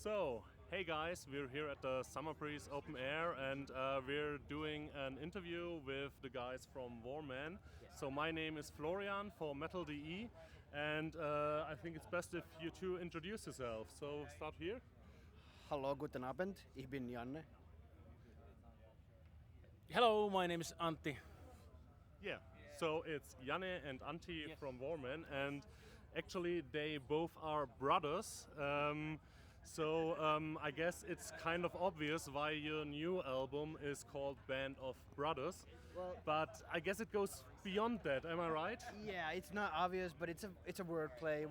So, hey guys, we're here at the Summer Breeze Open Air and we're doing an interview with the guys from Warmen. So my name is Florian for metal.de and I think it's best if you two introduce yourself. So start here. Hallo, guten Abend. Ich bin Janne. Hello, my name is Antti. Yeah, so it's Janne and Antti from Warmen, and actually they both are brothers. So I guess it's kind of obvious why your new album is called Band of Brothers. Well, But I guess it goes beyond that, am I right? yeah, it's not obvious, but it's a wordplay.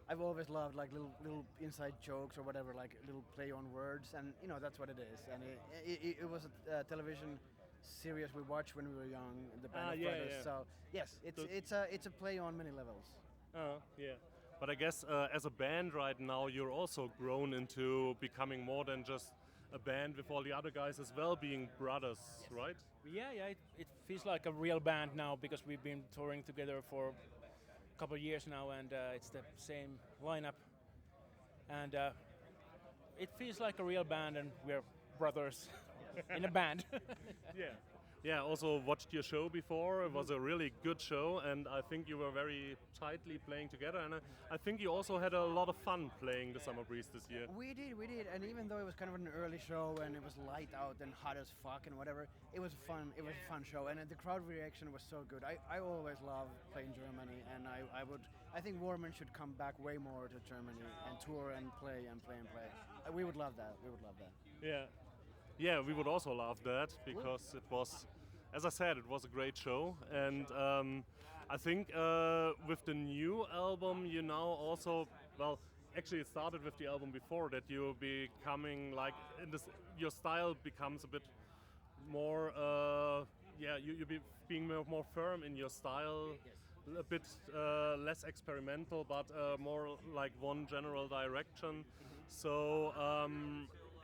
I've always loved like little inside jokes or whatever, like little play on words, and that's what it is. And it was a television series we watched when we were young, the Band of Brothers. Yeah. So yes, it's a play on many levels. Yeah. But I guess as a band right now, you're also grown into becoming more than just a band with all the other guys as well being brothers, right? Yeah, it feels like a real band now because we've been touring together for a couple of years now, and it's the same lineup. And it feels like a real band, and we're brothers in a band. Yeah, also watched your show before. It was a really good show, and I think you were very tightly playing together. And I think you also had a lot of fun playing the Summer Breeze this year. We did, and even though it was kind of an early show and it was light out and hot as fuck and whatever, it was fun. It was a fun show, and the crowd reaction was so good. I always love playing Germany, and I think Warmen should come back way more to Germany and tour and play and play and play. We would love that. Yeah, we would also love that because it was, as I said, it was a great show. And I think with the new album, you now also, well, actually it started with the album before that you're becoming like, your style becomes a bit more, you're being more firm in your style. Yes. A bit less experimental, but more like one general direction. So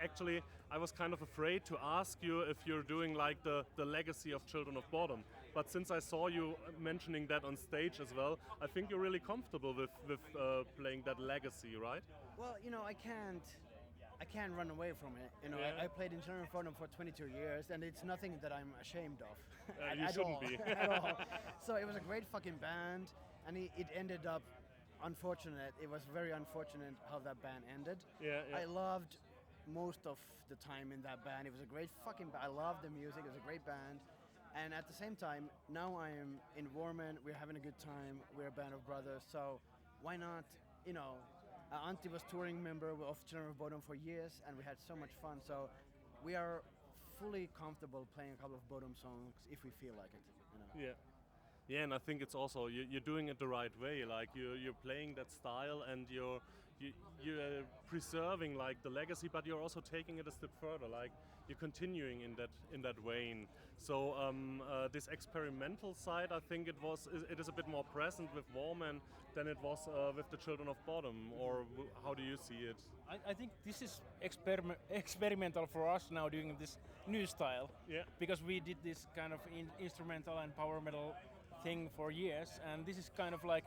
actually, I was kind of afraid to ask you if you're doing like the legacy of Children of Bodom. But since I saw you mentioning that on stage as well, I think you're really comfortable with playing that legacy, right? Well, I can't run away from it. I played in Children of Bodom for 22 years, and it's nothing that I'm ashamed of. You shouldn't be. At all. So it was a great fucking band, and it ended up unfortunate. It was very unfortunate how that band ended. Yeah. I loved most of the time in that band. It was a great fucking band. I loved the music. It was a great band. And at the same time, now I am in Warmen. We're having a good time. We're a band of brothers. So why not, Antti was touring member of Children of Bodom for years, and we had so much fun. So we are fully comfortable playing a couple of Bodom songs if we feel like it. Yeah, and I think it's also you're doing it the right way. Like you're playing that style, and you're preserving like the legacy, but you're also taking it a step further. Like you're continuing in that vein. So this experimental side, I think it is a bit more present with Warmen than it was with the Children of Bodom. Or how do you see it? I think this is experimental for us now doing this new style. Yeah. Because we did this kind of instrumental and power metal thing for years, and this is kind of like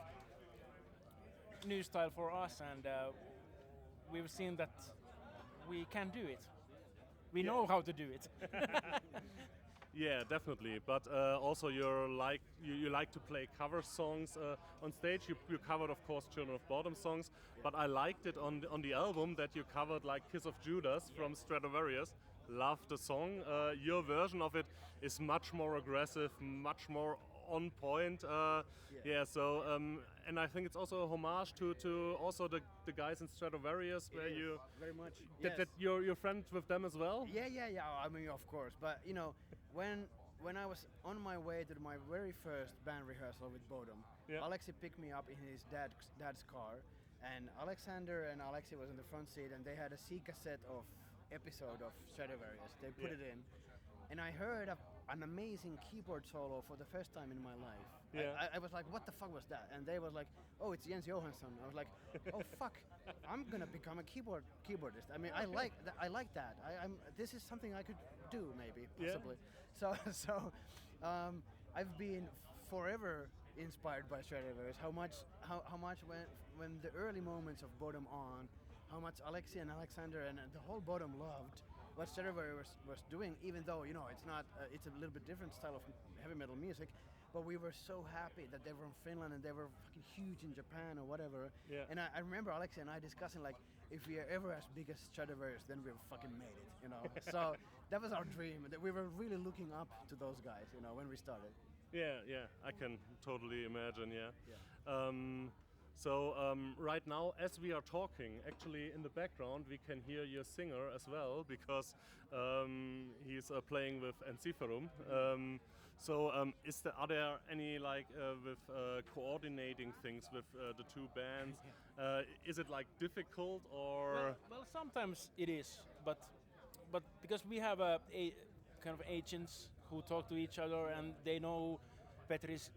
new style for us, and we've seen that we can do it. We know how to do it. Yeah, definitely. But also you like to play cover songs on stage. You covered, of course, Children of Bodom songs, but I liked it on the album that you covered like Kiss of Judas from Stratovarius. Love the song. Your version of it is much more aggressive, much more on point. So and I think it's also a homage to also the guys in Stratovarius, where you very much that you're friends with them as well. Yeah. I mean, of course, but when I was on my way to my very first band rehearsal with Bodom, Alexi picked me up in his dad's car, and Alexander and Alexi was in the front seat, and they had a C cassette of episode of Stratovarius. They put it in, and I heard an amazing keyboard solo for the first time in my life. Yeah. I was like, what the fuck was that? And they was like, oh, it's Jens Johansson. I was like, oh fuck, I'm gonna become a keyboardist. I mean, I like that. This is something I could do maybe, possibly. Yeah. So I've been forever inspired by Stratovarius. How much when the early moments of Bodom on, how much Alexi and Alexander and the whole bottom loved what Stradivarius was doing, even though, you know, it's not, it's a little bit different style of heavy metal music, but we were so happy that they were in Finland and they were fucking huge in Japan or whatever. Yeah. And I remember Alexi and I discussing, like, if we are ever as big as Stradivarius, then we've fucking made it, you know. So that was our dream. That we were really looking up to those guys, you know, when we started. Yeah, I can totally imagine, yeah. Yeah. Right now, as we are talking, actually in the background we can hear your singer as well, because he's playing with Ensiferum. Are there any with coordinating things with the two bands? Is it like difficult or? Well, sometimes it is, but because we have a kind of agents who talk to each other and they know Petri's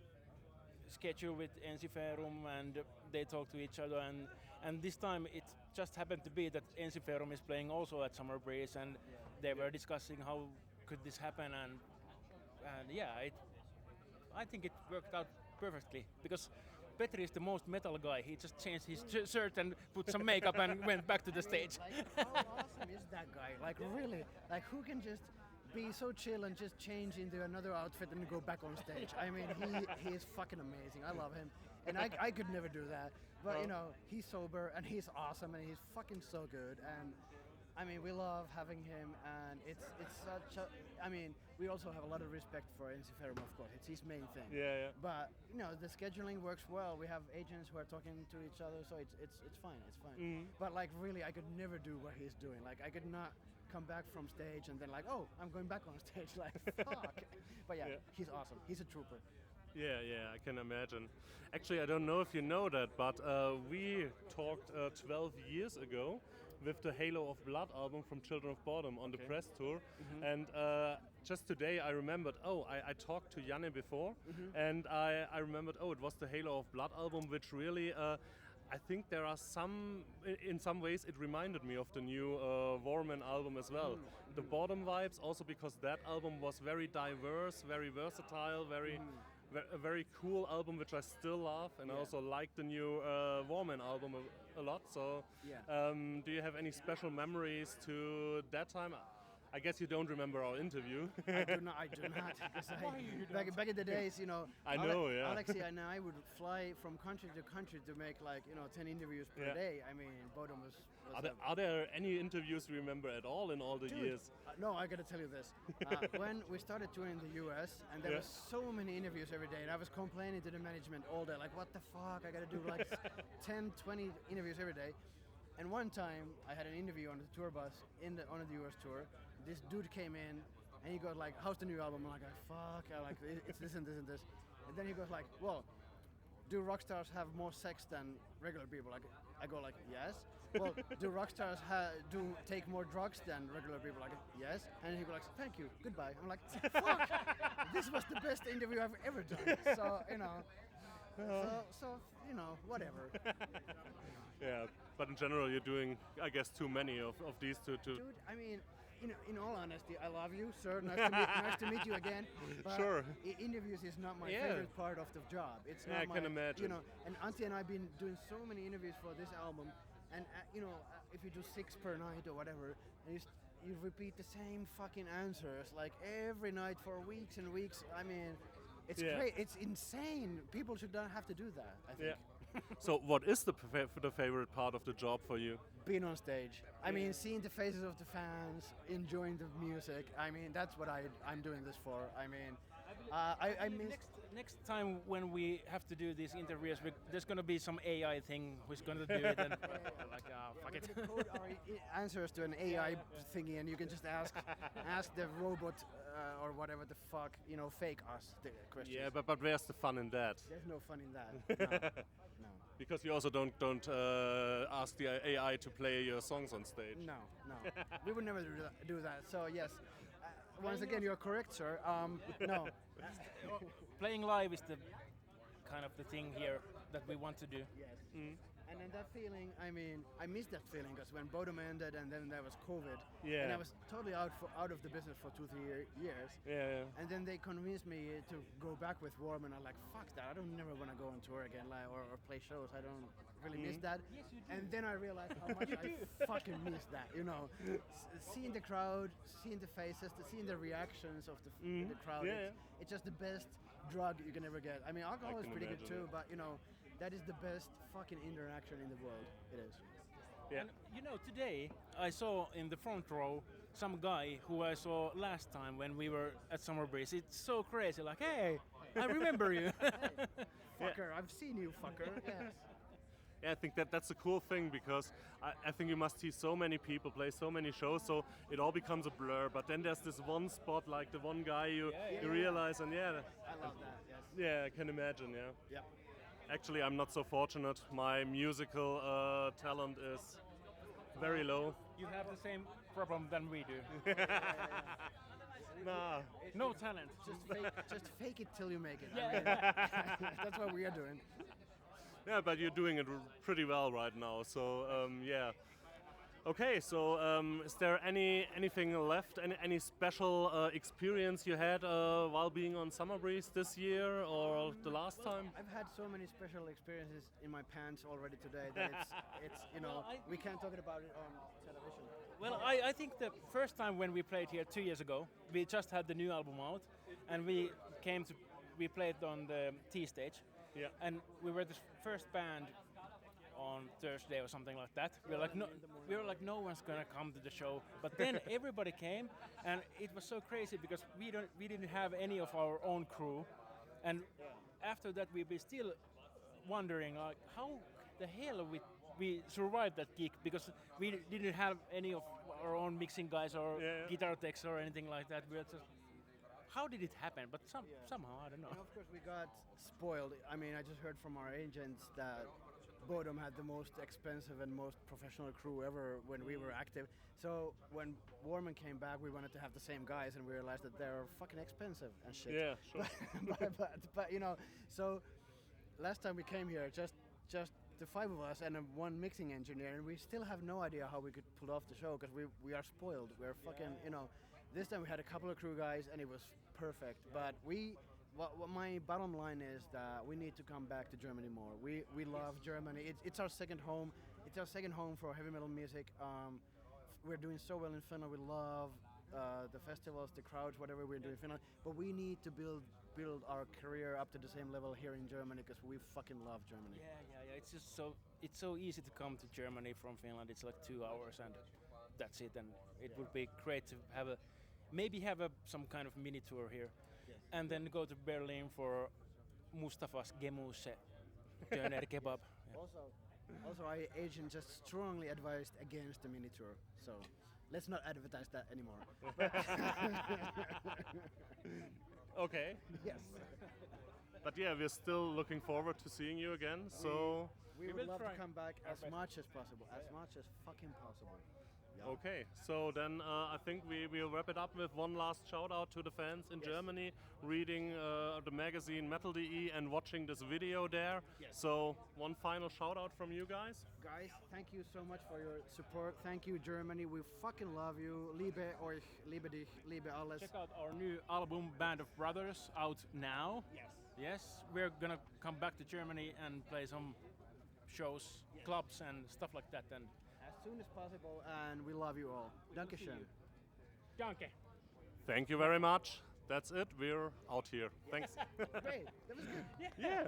schedule with Ensiferum and they talk to each other, and this time it just happened to be that Ensiferum is playing also at Summer Breeze, and they were discussing how could this happen, and yeah, I think it worked out perfectly, because Petri is the most metal guy. He just changed his shirt and put some makeup and went back to the stage. Like, how awesome is that guy? Like, really? Like, who can just be so chill and just change into another outfit and go back on stage? I mean, he is fucking amazing. I love him. And I could never do that. But, you know, he's sober and he's awesome and he's fucking so good. And I mean, we love having him, and it's such a. I mean, we also have a lot of respect for Ensiferum, of course. It's his main thing. Yeah. But you know, the scheduling works well. We have agents who are talking to each other, so it's fine. It's fine. Mm. But like, really, I could never do what he's doing. Like, I could not come back from stage and then like, oh, I'm going back on stage. Like, fuck. But yeah, he's awesome. He's a trooper. Yeah, I can imagine. Actually, I don't know if you know that, but we talked 12 years ago with the Halo of Blood album from Children of Bodom on the press tour. Mm-hmm. And just today I remembered, I talked to Janne before, and I remembered, it was the Halo of Blood album, which really, I think there are in some ways it reminded me of the new Warmen album as well. The Bodom vibes, also because that album was very diverse, very versatile, a very cool album, which I still love, and I also like the new Warmen album a lot. So, do you have any special memories to that time? I guess you don't remember our interview. I do not. Back in the days, you know, Alexi and I would fly from country to country to make 10 interviews per day. I mean, Bodom was are there any interviews you remember at all in all the years? No, I gotta tell you this. When we started touring the US, and there was so many interviews every day, and I was complaining to the management all day, like, what the fuck, I gotta do like 10, 20 interviews every day. And one time, I had an interview on the tour bus on the US tour. This dude came in, and he goes like, how's the new album? I'm like, fuck, it's this and this and this. And then he goes like, well, do rock stars have more sex than regular people? Like, I go like, yes. Well, do rock stars take more drugs than regular people? Like, yes. And he goes like, thank you, goodbye. I'm like, fuck, this was the best interview I've ever done. So, whatever. Yeah, but in general, you're doing, I guess, too many of these two. Dude, I mean, in all honesty, I love you, sir. Nice to meet you again. But sure. Interviews is not my favorite part of the job. It's not I can imagine. And Antti and I have been doing so many interviews for this album, and if you do 6 per night or whatever, and you repeat the same fucking answers like every night for weeks and weeks. I mean, it's great. It's insane. People should not have to do that, I think. Yeah. So what is the favorite part of the job for you? Being on stage. I mean, seeing the faces of the fans, enjoying the music. I mean, that's what I'm doing this for. I mean, I miss... Next time when we have to do these interviews, there's going to be some AI thing who's going to do it, and fuck it. We code our answers to an AI thingy, and you can just ask the robot or whatever the fuck, fake us the questions. Yeah, but where's the fun in that? There's no fun in that. No. Because you also don't ask the AI to play your songs on stage. No. We would never do that. So yes, once again, you're correct, sir. No. Playing live is the kind of the thing here that we want to do. Yes. And then that feeling, I mean, I missed that feeling because when Bodom ended and then there was COVID, Yeah. and I was totally out of the business for 2-3 years. Yeah. And then they convinced me to go back with Warmen. I'm like, fuck that! I don't never want to go on tour again, like or play shows. I don't really miss that. Yes, you do. And then I realized how much I fucking miss that. You know, seeing the crowd, seeing the faces, seeing the reactions of the crowd. Yeah, It's just the best drug you can ever get. I mean, alcohol is can pretty good imagine too, but you know, that is the best fucking interaction in the world. It is. Yeah. And you know, today I saw in the front row some guy who I saw last time when we were at Summer Breeze. It's so crazy, like, hey, I remember you. Fucker, I've seen you, fucker. Yes. Yeah, I think that's a cool thing because I think you must see so many people play so many shows, so it all becomes a blur. But then there's this one spot, like the one guy you realize, and I love that. Yes. yeah, I can imagine. Yeah. Yep. Actually, I'm not so fortunate. My musical talent is very low. You have the same problem than we do. Nah. No talent. Just fake it till you make it. I Yeah. mean, that's what we are doing. Yeah, but you're doing it pretty well right now. So yeah. Okay, so is there anything left? Any special experience you had while being on Summer Breeze this year or the last time? I've had so many special experiences in my pants already today that it's you know, we can't talk about it on television. Well, I think the first time when we played here 2 years ago, we just had the new album out, and we played on the T stage, Yeah. and we were the first band on Thursday or something like that. We were like, no one's gonna come to the show, but then everybody came, and it was so crazy because we didn't have any of our own crew, and after that we were still wondering like how the hell we survived that gig because we didn't have any of our own mixing guys or guitar techs or anything like that. We were just, how did it happen? But somehow, I don't know. And of course we got spoiled. I mean, I just heard from our agents that Bodom had the most expensive and most professional crew ever when we were active. So when Warmen came back, we wanted to have the same guys, and we realized that they're fucking expensive and shit. Yeah, sure. but you know, so last time we came here, just the five of us and one mixing engineer, and we still have no idea how we could pull off the show because we are spoiled. We're fucking, you know. This time we had a couple of crew guys, and it was perfect. But what my bottom line is that we need to come back to Germany more. We love Germany. It's our second home. It's our second home for heavy metal music. We're doing so well in Finland. We love the festivals, the crowds, whatever we're doing in Finland. But we need to build our career up to the same level here in Germany because we fucking love Germany. Yeah. It's just so easy to come to Germany from Finland. It's like 2 hours and that's it. And it would be great to have some kind of mini tour here. Yes. And then go to Berlin for Mustafa's Gemüse Döner kebab. Yeah. Also, our agent just strongly advised against the mini tour. So let's not advertise that anymore. Okay. Yes. But yeah, we're still looking forward to seeing you again. So We will would love try to come back our as best. much as possible. As much as fucking possible. Yeah. okay, so then I think we'll wrap it up with one last shout out to the fans in Yes. Germany, reading the magazine metal.de and watching this video there. Yes. So one final shout out from you guys. Guys, thank you so much for your support. Thank you, Germany. We fucking love you. Liebe euch, liebe dich, liebe alles. Check out our new album Band of Brothers out now. Yes, we're gonna come back to Germany and play some shows, clubs and stuff like that. And As soon as possible, and we love you all. Dankeschön. Danke. Thank you very much. That's it. We're out here. Thanks. Great. That was good. yeah.